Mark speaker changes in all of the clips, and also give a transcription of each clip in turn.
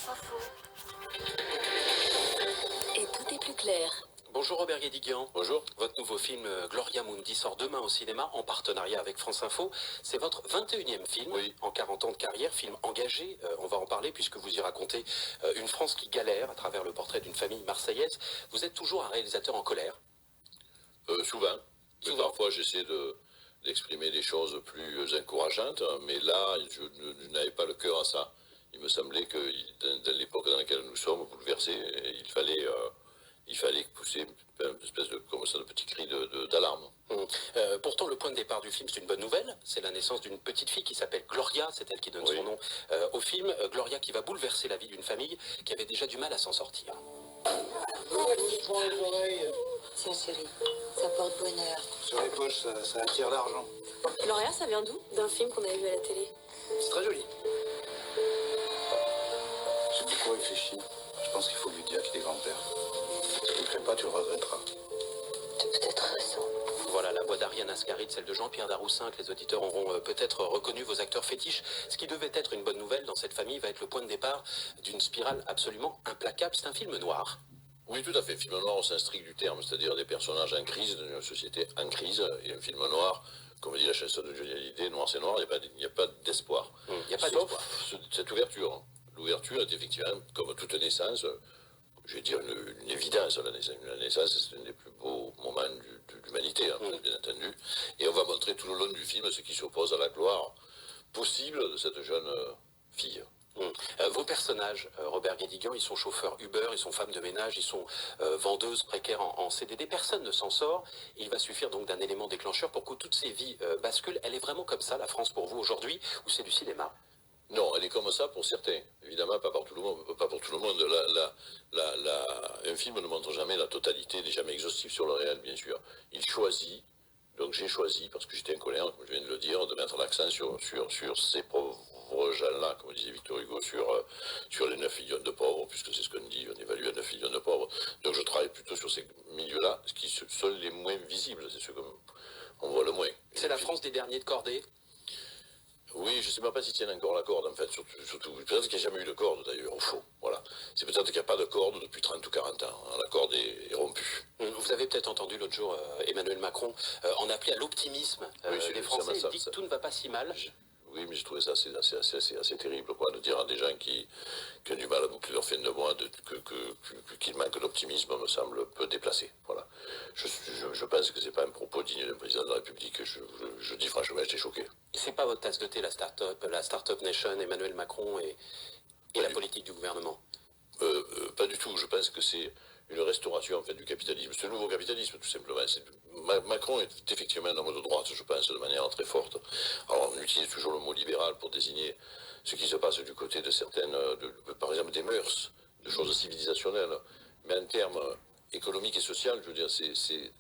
Speaker 1: France Info. Et tout est plus clair.
Speaker 2: Bonjour Robert Guédiguian.
Speaker 3: Bonjour.
Speaker 2: Votre nouveau film Gloria Mundi sort demain au cinéma en partenariat avec France Info. C'est votre 21e film en 40 ans de carrière, film engagé. On va en parler puisque vous y racontez une France qui galère à travers le portrait d'une famille marseillaise. Vous êtes toujours un réalisateur en colère?
Speaker 3: Souvent. Mais parfois j'essaie d'exprimer des choses plus encourageantes, mais là je n'avais pas le cœur à ça. Il me semblait que dans l'époque dans laquelle nous sommes bouleversés, il fallait pousser une espèce de, comme ça, de petit cri d'alarme.
Speaker 2: Pourtant, le point de départ du film, c'est une bonne nouvelle. C'est la naissance d'une petite fille qui s'appelle Gloria. C'est elle qui donne son nom au film. Gloria qui va bouleverser la vie d'une famille qui avait déjà du mal à s'en sortir.
Speaker 4: Tiens chérie, ça porte bonheur.
Speaker 5: Sur les poches, ça attire l'argent.
Speaker 4: Gloria, ça vient d'où? D'un film qu'on avait vu à la télé.
Speaker 5: C'est très joli. J'ai beaucoup réfléchi. Je pense qu'il faut lui dire qu'il est grand-père. Si tu ne le fais pas, tu le regretteras.
Speaker 4: Tu as peut-être raison.
Speaker 2: Voilà la voix d'Ariane Ascaride, celle de Jean-Pierre Daroussin, que les auditeurs auront peut-être reconnu, vos acteurs fétiches. Ce qui devait être une bonne nouvelle dans cette famille va être le point de départ d'une spirale absolument implacable. C'est un film noir.
Speaker 3: Oui, tout à fait. Film noir au sens strict du terme, c'est-à-dire des personnages en crise, d'une société en crise, et un film noir, comme dit la chanson de Johnny Hallyday, noir c'est noir, il n'y a pas d'espoir.
Speaker 2: Il n'y a pas d'espoir.
Speaker 3: Cette ouverture. L'ouverture est effectivement, comme toute naissance, je vais dire une évidence. La naissance, c'est un des plus beaux moments de l'humanité, bien entendu. Et on va montrer tout le long du film ce qui s'oppose à la gloire possible de cette jeune fille.
Speaker 2: Vos personnages, Robert Guédiguian, ils sont chauffeurs Uber, ils sont femmes de ménage, ils sont vendeuses précaires en CDD. Personne ne s'en sort. Et il va suffire donc d'un élément déclencheur pour que toutes ces vies basculent. Elle est vraiment comme ça, la France, pour vous, aujourd'hui, ou c'est du cinéma?
Speaker 3: Non, elle est comme ça pour certains. Évidemment, pas pour tout le monde. Pas pour tout le monde. Un film ne montre jamais la totalité, n'est jamais exhaustif sur le réel, bien sûr. Il choisit, donc j'ai choisi, parce que j'étais en colère, comme je viens de le dire, de mettre l'accent sur ces pauvres gens-là, comme disait Victor Hugo, sur les 9 millions de pauvres, puisque c'est ce qu'on dit, on évalue à 9 millions de pauvres. Donc je travaille plutôt sur ces milieux-là, ce qui sont les moins visibles, c'est ceux qu'on voit le moins.
Speaker 2: C'est la France des derniers de cordée?
Speaker 3: Oui, je ne sais même pas s'ils tiennent encore la corde, en fait, surtout. Peut-être qu'il n'y a jamais eu de corde, d'ailleurs, au fond. Voilà. C'est peut-être qu'il n'y a pas de corde depuis 30 ou 40 ans. La corde est rompue.
Speaker 2: Vous avez peut-être entendu l'autre jour Emmanuel Macron en appeler à l'optimisme des Français. Il dit que tout ne va pas si mal.
Speaker 3: Oui, mais je trouvais ça assez terrible, quoi, de dire à des gens qui ont du mal à boucler leur fin de mois qu'ils manquent d'optimisme, me semble peu déplacé. Voilà. Je pense que c'est pas un propos digne d'un président de la République. Je dis franchement, j'étais choqué.
Speaker 2: C'est pas votre tasse de thé, la start-up nation, Emmanuel Macron et la politique du gouvernement?
Speaker 3: Pas du tout. Je pense que c'est une restauration en fait du capitalisme. C'est le nouveau capitalisme, tout simplement. Macron est effectivement un homme de droite, je pense, de manière très forte. Alors on utilise toujours le mot libéral pour désigner ce qui se passe du côté de certaines, par exemple des mœurs, de choses civilisationnelles. Mais en termes économiques et sociaux, je veux dire, c'est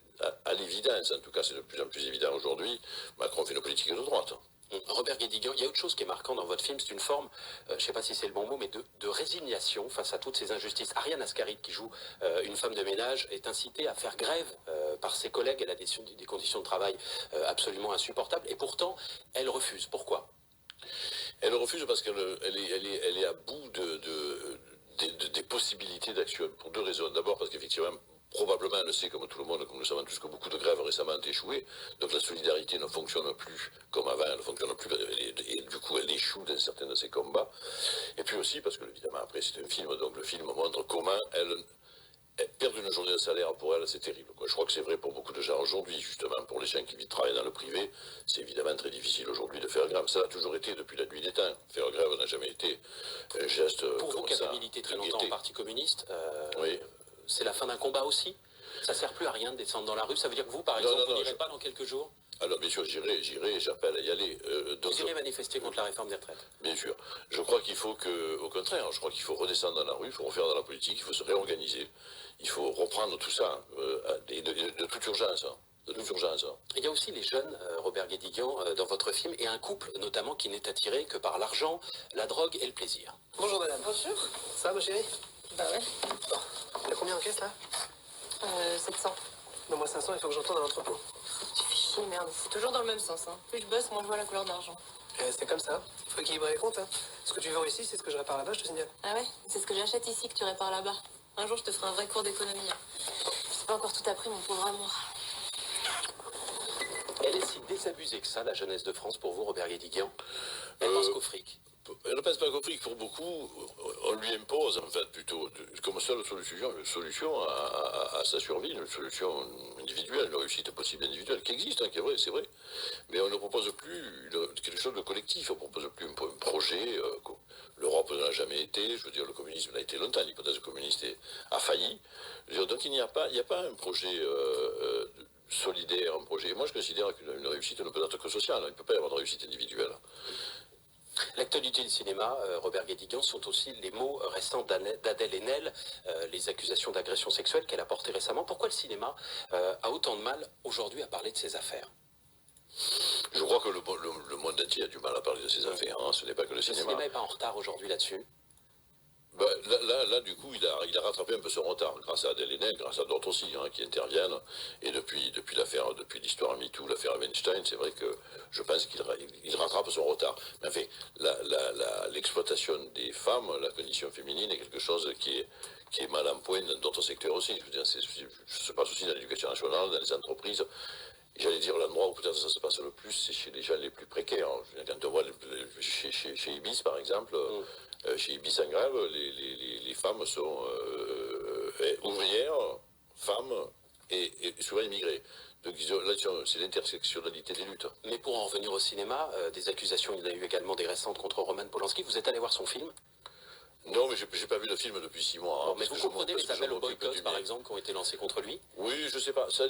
Speaker 3: à l'évidence, en tout cas c'est de plus en plus évident aujourd'hui, Macron fait une politique de droite.
Speaker 2: Robert Guédiguian, il y a autre chose qui est marquant dans votre film, c'est une forme, je ne sais pas si c'est le bon mot, mais de résignation face à toutes ces injustices. Ariane Ascaride, qui joue une femme de ménage, est incitée à faire grève par ses collègues. Elle a des conditions de travail absolument insupportables, et pourtant, elle refuse. Pourquoi?
Speaker 3: Elle refuse parce qu'elle est à bout des possibilités d'action, pour deux raisons. D'abord parce qu'effectivement, probablement, elle sait, comme tout le monde, comme nous savons tous, que beaucoup de grèves récemment ont échoué. Donc la solidarité ne fonctionne plus comme avant, elle ne fonctionne plus, et du coup elle échoue dans certains de ses combats. Et puis aussi parce que, évidemment, après c'est un film, donc le film montre comment elle perdre une journée de salaire pour elle, c'est terrible, quoi. Je crois que c'est vrai pour beaucoup de gens aujourd'hui, justement, pour les gens qui travaillent dans le privé, c'est évidemment très difficile aujourd'hui de faire grève. Ça a toujours été depuis la nuit des temps. Faire grève n'a jamais été un geste
Speaker 2: pour vous qui avez milité très longtemps au Parti communiste, oui. C'est la fin d'un combat aussi? Ça ne sert plus à rien de descendre dans la rue? Ça veut dire que vous, par exemple, vous n'irez pas dans quelques jours?
Speaker 3: Alors bien sûr, j'irai, j'appelle à y aller.
Speaker 2: Vous irez manifester contre la réforme des retraites? Bien
Speaker 3: sûr. Je crois qu'il faut au contraire, je crois qu'il faut redescendre dans la rue, il faut refaire dans la politique, il faut se réorganiser, il faut reprendre tout ça, de toute urgence. De toute urgence.
Speaker 2: Il y a aussi les jeunes, Robert Guédiguian, dans votre film, et un couple notamment qui n'est attiré que par l'argent, la drogue et le plaisir.
Speaker 5: Bonjour madame.
Speaker 4: Bonjour.
Speaker 5: Ça va ma chérie?
Speaker 4: Bah ouais.
Speaker 5: Bon. Il y a combien en caisse là?
Speaker 4: 700.
Speaker 5: Donne-moi 500, il faut que je retourne à l'entrepôt.
Speaker 4: Tu fais chier, merde. C'est toujours dans le même sens, hein. Plus je bosse, moins je vois la couleur d'argent.
Speaker 6: C'est comme ça. Faut équilibrer les comptes. Hein. Ce que tu vends ici, c'est ce que je répare là-bas, je te signale.
Speaker 4: Ah ouais, c'est ce que j'achète ici que tu répares là-bas. Un jour, je te ferai un vrai cours d'économie. Je sais pas encore tout appris, mon pauvre amour.
Speaker 2: Elle est si désabusée que ça, la jeunesse de France, pour vous, Robert Guédiguian? Elle pense qu'au fric.
Speaker 3: Elle ne pense pas qu'au fric. Pour beaucoup, on lui impose, en fait, plutôt, comme seule solution à sa survie, une solution individuelle, une réussite possible individuelle, qui existe, hein, qui est vrai, c'est vrai. Mais on ne propose plus quelque chose de collectif, on ne propose plus un projet. L'Europe ne l'a jamais été, je veux dire, le communisme l'a été longtemps, l'hypothèse communiste a failli. Je veux dire, donc il n'y a pas un projet solidaire, un projet. Moi, je considère qu'une réussite ne peut être que sociale, il ne peut pas y avoir de réussite individuelle.
Speaker 2: L'actualité du cinéma, Robert Guédiguian, sont aussi les mots récents d'Adèle Haenel, les accusations d'agression sexuelle qu'elle a portées récemment. Pourquoi le cinéma a autant de mal aujourd'hui à parler de ces affaires?
Speaker 3: Je crois que le monde entier a du mal à parler de ces affaires, hein. Ce n'est pas que le cinéma.
Speaker 2: Le cinéma n'est pas en retard aujourd'hui là-dessus?
Speaker 3: Ben, là, du coup, il a rattrapé un peu son retard, grâce à Adèle Haenel, grâce à d'autres aussi, hein, qui interviennent. Et depuis l'histoire MeToo, l'affaire Weinstein, c'est vrai que je pense qu'il rattrape son retard. Mais enfin, l'exploitation des femmes, la condition féminine, est quelque chose qui est mal en point dans d'autres secteurs aussi. Je veux dire, ça se passe aussi dans l'éducation nationale, dans les entreprises. J'allais dire, l'endroit où peut-être ça se passe le plus, c'est chez les gens les plus précaires. Quand on voit chez Ibis, par exemple, chez Ibis en grève, les femmes sont ouvrières, femmes et souvent immigrées. Donc là, c'est l'intersectionnalité des luttes.
Speaker 2: Mais pour en revenir au cinéma, des accusations, il y en a eu également des récentes contre Roman Polanski. Vous êtes allé voir son film?
Speaker 3: Non, mais j'ai pas vu le film depuis 6 mois.
Speaker 2: Bon, mais vous comprenez les appels au boycott, par exemple, qui ont été lancés contre lui?
Speaker 3: Oui, je sais pas. Ça,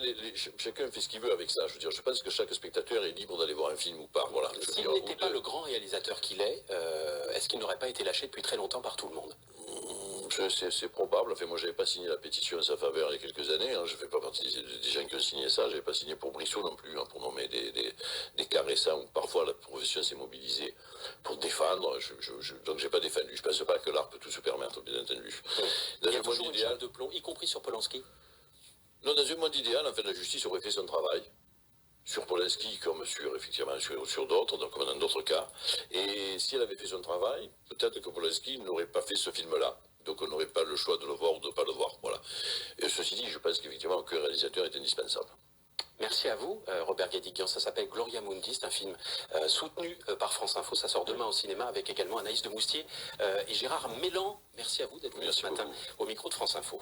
Speaker 3: chacun fait ce qu'il veut avec ça. Je veux dire, je pense que chaque spectateur est libre d'aller voir un film ou pas. Voilà.
Speaker 2: S'il n'était pas le grand réalisateur qu'il est, est-ce qu'il n'aurait pas été lâché depuis très longtemps par tout le monde?
Speaker 3: C'est probable. Enfin, moi, j'avais pas signé la pétition en sa faveur il y a quelques années. Hein. Je fais pas partie des gens qui ont signé ça. J'avais pas signé pour Brissot non plus, hein, pour nommer des cas récents où parfois la profession s'est mobilisée pour défendre. Donc, j'ai pas défendu. Je pense pas que l'art peut tout se permettre, bien entendu.
Speaker 2: Il y a toujours une chape de plomb, y compris sur Polanski?
Speaker 3: Non, dans un monde idéal, en fait, la justice aurait fait son travail. Sur Polanski comme sur d'autres, comme dans d'autres cas. Et si elle avait fait son travail, peut-être que Polanski n'aurait pas fait ce film-là. Donc on n'aurait pas le choix de le voir ou de ne pas le voir. Voilà. Et ceci dit, je pense qu'effectivement, aucun réalisateur est indispensable.
Speaker 2: Merci à vous, Robert Guédiguian. Ça s'appelle Gloria Mundi, c'est un film soutenu par France Info. Ça sort demain au cinéma avec également Anaïs de Moustier et Gérard Mélan. Merci à vous d'être venu ce matin au micro de France Info.